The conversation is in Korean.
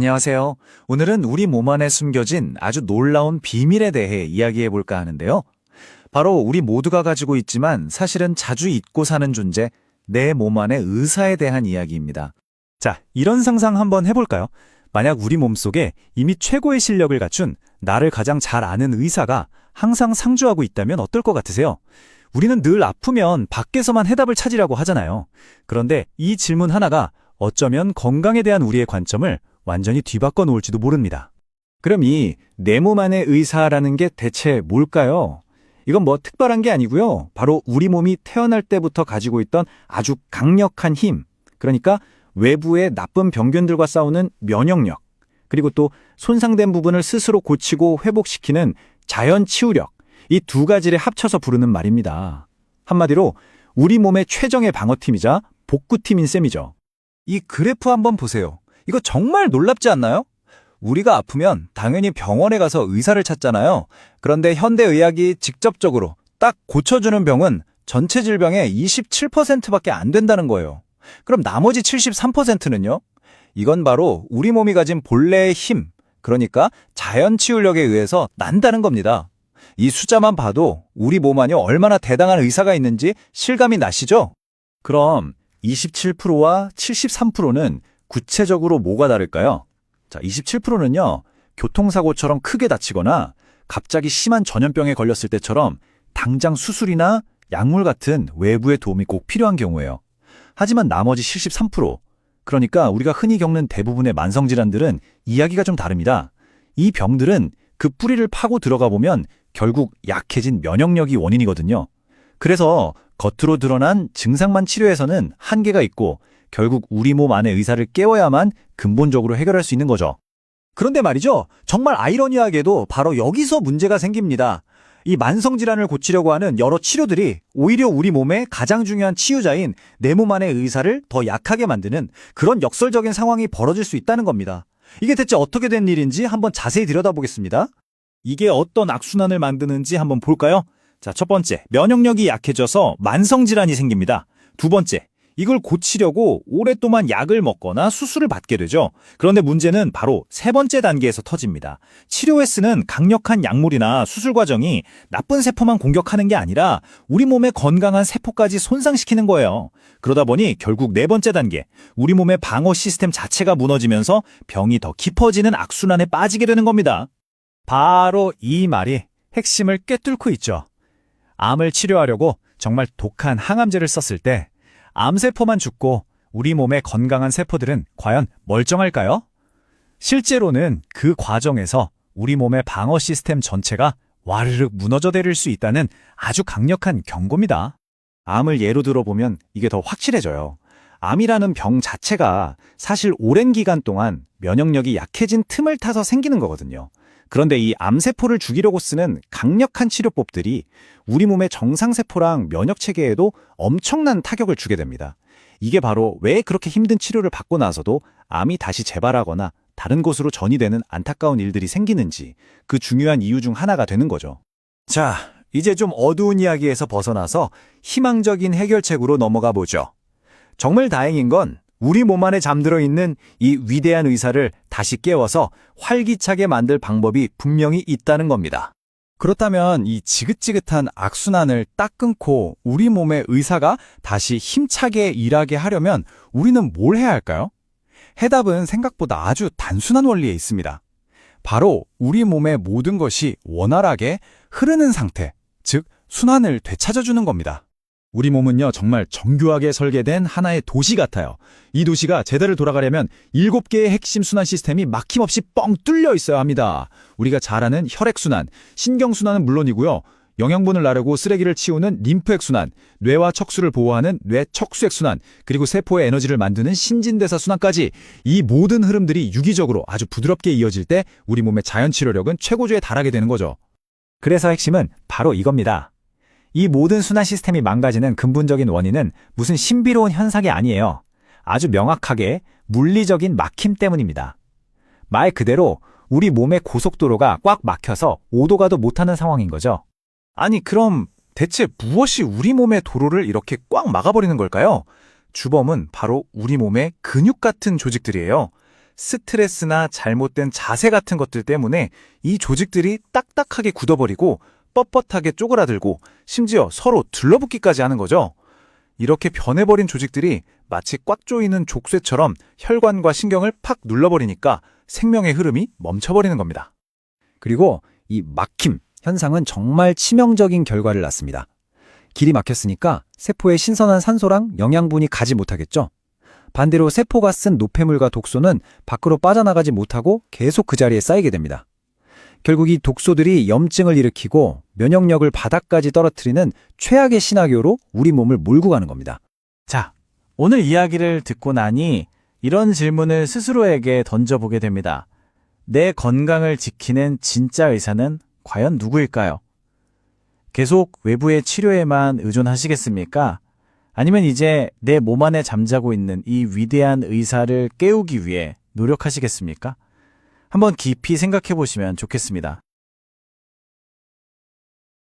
안녕하세요. 오늘은 우리 몸 안에 숨겨진 아주 놀라운 비밀에 대해 이야기해 볼까 하는데요. 바로 우리 모두가 가지고 있지만 사실은 자주 잊고 사는 존재, 내 몸 안의 의사에 대한 이야기입니다. 자, 이런 상상 한번 해볼까요? 만약 우리 몸속에 이미 최고의 실력을 갖춘 나를 가장 잘 아는 의사가 항상 상주하고 있다면 어떨 것 같으세요? 우리는 늘 아프면 밖에서만 해답을 찾으려고 하잖아요. 그런데 이 질문 하나가 어쩌면 건강에 대한 우리의 관점을 완전히 뒤바꿔 놓을지도 모릅니다. 그럼 이 내 몸 안의 의사라는 게 대체 뭘까요? 이건 뭐 특별한 게 아니고요. 바로 우리 몸이 태어날 때부터 가지고 있던 아주 강력한 힘, 그러니까 외부의 나쁜 병균들과 싸우는 면역력, 그리고 또 손상된 부분을 스스로 고치고 회복시키는 자연 치유력, 이 두 가지를 합쳐서 부르는 말입니다. 한마디로 우리 몸의 최정의 방어팀이자 복구팀인 셈이죠. 이 그래프 한번 보세요. 이거 정말 놀랍지 않나요? 우리가 아프면 당연히 병원에 가서 의사를 찾잖아요. 그런데 현대의학이 직접적으로 딱 고쳐주는 병은 전체 질병의 27%밖에 안 된다는 거예요. 그럼 나머지 73%는요? 이건 바로 우리 몸이 가진 본래의 힘, 그러니까 자연 치유력에 의해서 난다는 겁니다. 이 숫자만 봐도 우리 몸 안에 얼마나 대단한 의사가 있는지 실감이 나시죠? 그럼 27%와 73%는 구체적으로 뭐가 다를까요? 자, 27%는요, 교통사고처럼 크게 다치거나 갑자기 심한 전염병에 걸렸을 때처럼 당장 수술이나 약물 같은 외부의 도움이 꼭 필요한 경우예요. 하지만 나머지 73%, 그러니까 우리가 흔히 겪는 대부분의 만성질환들은 이야기가 좀 다릅니다. 이 병들은 그 뿌리를 파고 들어가 보면 결국 약해진 면역력이 원인이거든요. 그래서 겉으로 드러난 증상만 치료해서는 한계가 있고 결국 우리 몸 안의 의사를 깨워야만 근본적으로 해결할 수 있는 거죠. 그런데 말이죠. 정말 아이러니하게도 바로 여기서 문제가 생깁니다. 이 만성질환을 고치려고 하는 여러 치료들이 오히려 우리 몸의 가장 중요한 치유자인 내 몸 안의 의사를 더 약하게 만드는 그런 역설적인 상황이 벌어질 수 있다는 겁니다. 이게 대체 어떻게 된 일인지 한번 자세히 들여다보겠습니다. 이게 어떤 악순환을 만드는지 한번 볼까요? 자, 첫 번째, 면역력이 약해져서 만성질환이 생깁니다. 두 번째, 이걸 고치려고 오랫동안 약을 먹거나 수술을 받게 되죠. 그런데 문제는 바로 세 번째 단계에서 터집니다. 치료에 쓰는 강력한 약물이나 수술 과정이 나쁜 세포만 공격하는 게 아니라 우리 몸의 건강한 세포까지 손상시키는 거예요. 그러다 보니 결국 네 번째 단계, 우리 몸의 방어 시스템 자체가 무너지면서 병이 더 깊어지는 악순환에 빠지게 되는 겁니다. 바로 이 말이 핵심을 꿰뚫고 있죠. 암을 치료하려고 정말 독한 항암제를 썼을 때 암세포만 죽고 우리 몸의 건강한 세포들은 과연 멀쩡할까요? 실제로는 그 과정에서 우리 몸의 방어 시스템 전체가 와르르 무너져 내릴 수 있다는 아주 강력한 경고입니다. 암을 예로 들어보면 이게 더 확실해져요. 암이라는 병 자체가 사실 오랜 기간 동안 면역력이 약해진 틈을 타서 생기는 거거든요. 그런데 이 암세포를 죽이려고 쓰는 강력한 치료법들이 우리 몸의 정상세포랑 면역체계에도 엄청난 타격을 주게 됩니다. 이게 바로 왜 그렇게 힘든 치료를 받고 나서도 암이 다시 재발하거나 다른 곳으로 전이되는 안타까운 일들이 생기는지 그 중요한 이유 중 하나가 되는 거죠. 자, 이제 좀 어두운 이야기에서 벗어나서 희망적인 해결책으로 넘어가 보죠. 정말 다행인 건 우리 몸 안에 잠들어 있는 이 위대한 의사를 다시 깨워서 활기차게 만들 방법이 분명히 있다는 겁니다. 그렇다면 이 지긋지긋한 악순환을 딱 끊고 우리 몸의 의사가 다시 힘차게 일하게 하려면 우리는 뭘 해야 할까요? 해답은 생각보다 아주 단순한 원리에 있습니다. 바로 우리 몸의 모든 것이 원활하게 흐르는 상태, 즉 순환을 되찾아주는 겁니다. 우리 몸은요, 정말 정교하게 설계된 하나의 도시 같아요. 이 도시가 제대로 돌아가려면 7개의 핵심 순환 시스템이 막힘없이 뻥 뚫려 있어야 합니다. 우리가 잘 아는 혈액순환, 신경순환은 물론이고요. 영양분을 나르고 쓰레기를 치우는 림프액순환, 뇌와 척수를 보호하는 뇌척수액순환, 그리고 세포의 에너지를 만드는 신진대사 순환까지 이 모든 흐름들이 유기적으로 아주 부드럽게 이어질 때 우리 몸의 자연치료력은 최고조에 달하게 되는 거죠. 그래서 핵심은 바로 이겁니다. 이 모든 순환 시스템이 망가지는 근본적인 원인은 무슨 신비로운 현상이 아니에요. 아주 명확하게 물리적인 막힘 때문입니다. 말 그대로 우리 몸의 고속도로가 꽉 막혀서 오도 가도 못하는 상황인 거죠. 아니, 그럼 대체 무엇이 우리 몸의 도로를 이렇게 꽉 막아버리는 걸까요? 주범은 바로 우리 몸의 근육 같은 조직들이에요. 스트레스나 잘못된 자세 같은 것들 때문에 이 조직들이 딱딱하게 굳어버리고 뻣뻣하게 쪼그라들고 심지어 서로 들러붙기까지 하는 거죠. 이렇게 변해버린 조직들이 마치 꽉 조이는 족쇄처럼 혈관과 신경을 팍 눌러버리니까 생명의 흐름이 멈춰버리는 겁니다. 그리고 이 막힘 현상은 정말 치명적인 결과를 낳습니다. 길이 막혔으니까 세포에 신선한 산소랑 영양분이 가지 못하겠죠. 반대로 세포가 쓴 노폐물과 독소는 밖으로 빠져나가지 못하고 계속 그 자리에 쌓이게 됩니다. 결국 이 독소들이 염증을 일으키고 면역력을 바닥까지 떨어뜨리는 최악의 시나리오로 우리 몸을 몰고 가는 겁니다. 자, 오늘 이야기를 듣고 나니 이런 질문을 스스로에게 던져보게 됩니다. 내 건강을 지키는 진짜 의사는 과연 누구일까요? 계속 외부의 치료에만 의존하시겠습니까? 아니면 이제 내 몸 안에 잠자고 있는 이 위대한 의사를 깨우기 위해 노력하시겠습니까? 한번 깊이 생각해 보시면 좋겠습니다.